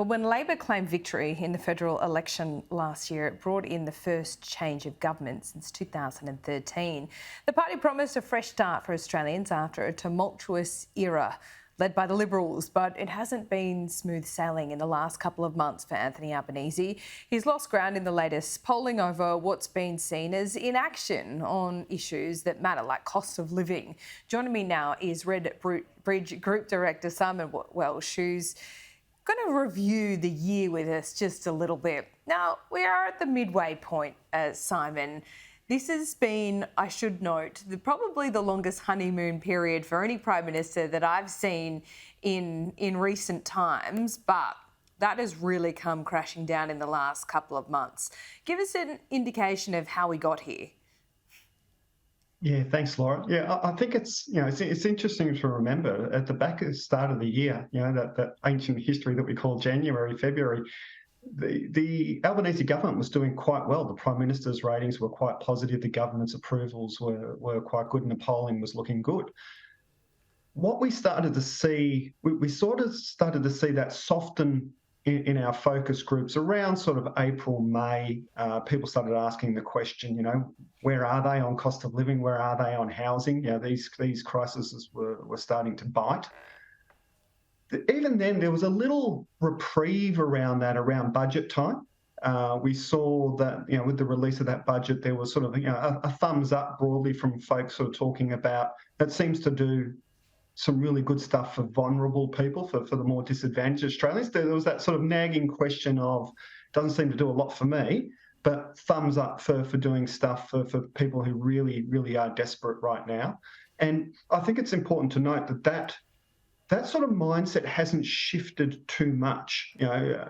Well, when Labor claimed victory in the federal election last year, it brought in the first change of government since 2013. The party promised a fresh start for Australians after a tumultuous era led by the Liberals, but it hasn't been smooth sailing in the last couple of months for Anthony Albanese. He's lost ground in the latest polling over what's been seen as inaction on issues that matter, like cost of living. Joining me now is Redbridge Group Director Simon Welsh, who's going to review the year with us just a little bit. Now, we are at the midway point, Simon. This has been, I should note, probably the longest honeymoon period for any Prime Minister that I've seen in recent times, but that has really come crashing down in the last couple of months. Give us an indication of how we got here. Yeah, thanks, Laura. Yeah, I think it's interesting to remember at the back at the start of the year, that ancient history that we call January, February, the Albanese government was doing quite well. The Prime Minister's ratings were quite positive. The government's approvals were quite good, and the polling was looking good. What we started to see, we sort of started to see that soften in our focus groups around sort of April, May. People started asking the question, where are they on cost of living? Where are they on housing? These crises were starting to bite. Even then, there was a little reprieve around budget time. We saw that, with the release of that budget, there was sort of, a thumbs up broadly from folks sort of talking about that seems to do some really good stuff for vulnerable people, for the more disadvantaged Australians. There was that sort of nagging question of, doesn't seem to do a lot for me, but thumbs up for doing stuff for people who really, really are desperate right now. And I think it's important to note that sort of mindset hasn't shifted too much.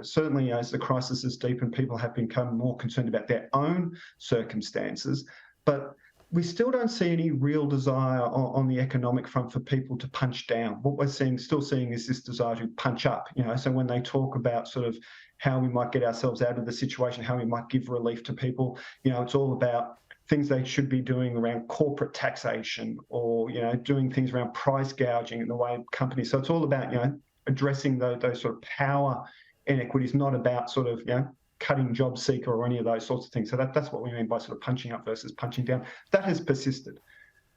Certainly as the crisis has deepened, people have become more concerned about their own circumstances, but we still don't see any real desire on the economic front for people to punch down. What we're still seeing is this desire to punch up. So when they talk about sort of how we might get ourselves out of the situation, how we might give relief to people, it's all about things they should be doing around corporate taxation or, doing things around price gouging in the way of companies. So it's all about, addressing those sort of power inequities, not about sort of, cutting job seeker or any of those sorts of things. So that's what we mean by sort of punching up versus punching down. That has persisted.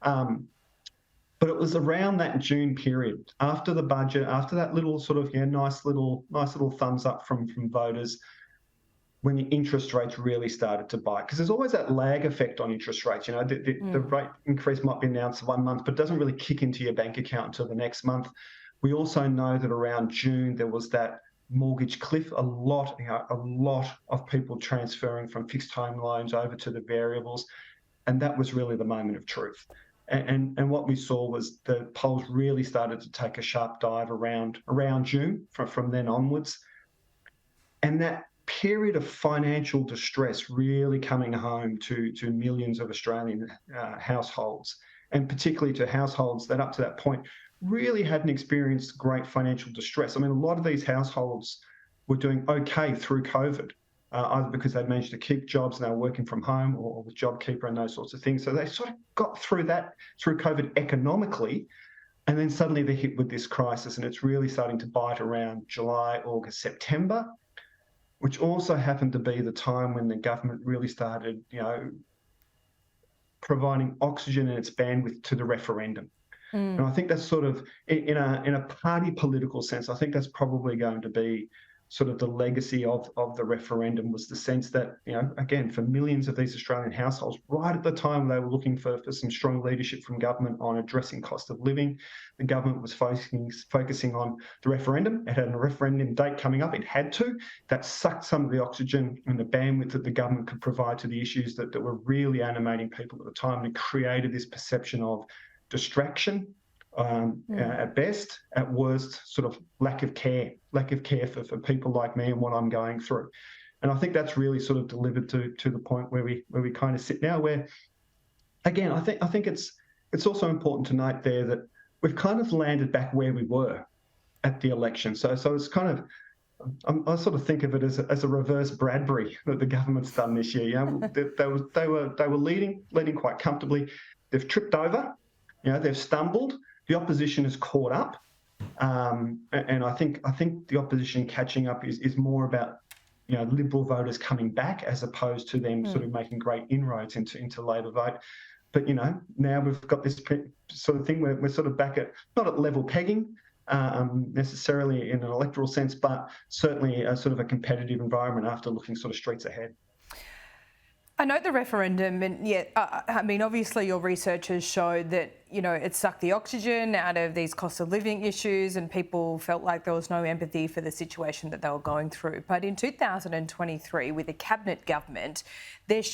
But it was around that June period, after the budget, after that little sort of nice little thumbs up from voters, when the interest rates really started to bite. Because there's always that lag effect on interest rates. The rate increase might be announced 1 month, but doesn't really kick into your bank account until the next month. We also know that around June there was that mortgage cliff, a lot of people transferring from fixed home loans over to the variables, and that was really the moment of truth. And what we saw was the polls really started to take a sharp dive around June from then onwards, and that period of financial distress really coming home to millions of Australian households, and particularly to households that up to that point really hadn't experienced great financial distress. I mean, a lot of these households were doing okay through COVID, either because they'd managed to keep jobs and they were working from home or with JobKeeper and those sorts of things. So they sort of got through COVID economically, and then suddenly they're hit with this crisis, and it's really starting to bite around July, August, September, which also happened to be the time when the government really started, providing oxygen and its bandwidth to the referendum. And I think that's sort of, in a party political sense, I think that's probably going to be sort of the legacy of the referendum, was the sense that, again, for millions of these Australian households, right at the time they were looking for some strong leadership from government on addressing cost of living, the government was focusing on the referendum. It had a referendum date coming up. It had to. That sucked some of the oxygen and the bandwidth that the government could provide to the issues that were really animating people at the time, and it created this perception of distraction, at best, at worst, sort of lack of care for people like me and what I'm going through. And I think that's really sort of delivered to the point where we kind of sit now, where, again, I think it's also important to note there that we've kind of landed back where we were at the election. So it's kind of, I sort of think of it as a reverse Bradbury that the government's done this year. They were leading quite comfortably. They've tripped over. They've stumbled. The opposition has caught up, And I think the opposition catching up is more about, you know, Liberal voters coming back as opposed to them sort of making great inroads into Labor vote. But, you know, now we've got this sort of thing where we're sort of back at, not at level pegging necessarily in an electoral sense, but certainly a sort of a competitive environment after looking sort of streets ahead. I note the referendum, and I mean, obviously your research has showed that, you know, it sucked the oxygen out of these cost of living issues and people felt like there was no empathy for the situation that they were going through. But in 2023, with a cabinet government, governments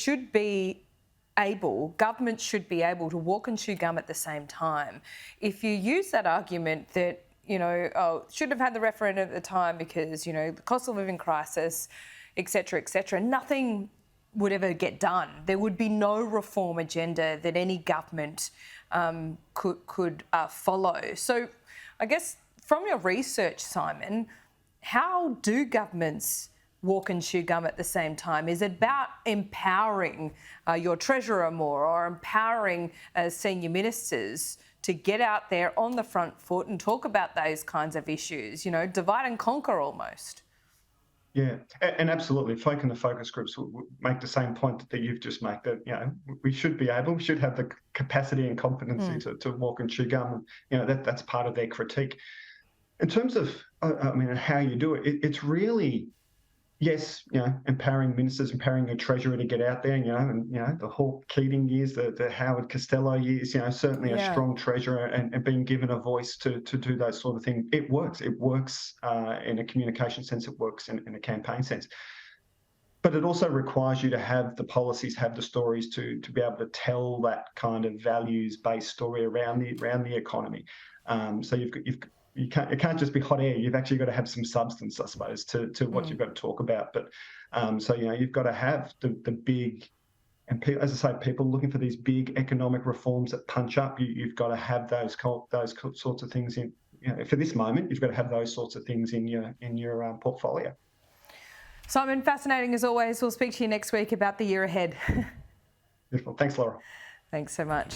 should be able to walk and chew gum at the same time. If you use that argument that, you know, shouldn't have had the referendum at the time because, you know, the cost of living crisis, et cetera, nothing would ever get done. There would be no reform agenda that any government could follow. So I guess from your research, Simon, how do governments walk and chew gum at the same time? Is it about empowering your treasurer more, or empowering senior ministers to get out there on the front foot and talk about those kinds of issues, you know, divide and conquer almost? Yeah, and absolutely. Folk in the focus groups will make the same point that you've just made, that, you know, we should have the capacity and competency to walk and chew gum. And, you know, that's part of their critique. In terms of, I mean, how you do it, it's really, yes, you know, empowering ministers, empowering your treasurer to get out there, you know, and, you know, the Hawke Keating years, the Howard Costello years, you know, certainly a strong treasurer and being given a voice to do those sort of things. It works. It works in a communication sense. It works in a campaign sense. But it also requires you to have the policies, have the stories to be able to tell that kind of values-based story around the economy. So it can't just be hot air. You've actually got to have some substance, I suppose, to what you've got to talk about. But so, you know, you've got to have the big, and as I say, people looking for these big economic reforms that punch up. You've got to have those sorts of things in. You know, for this moment, you've got to have those sorts of things in your portfolio. Simon, fascinating as always. We'll speak to you next week about the year ahead. Beautiful. Thanks, Laura. Thanks so much.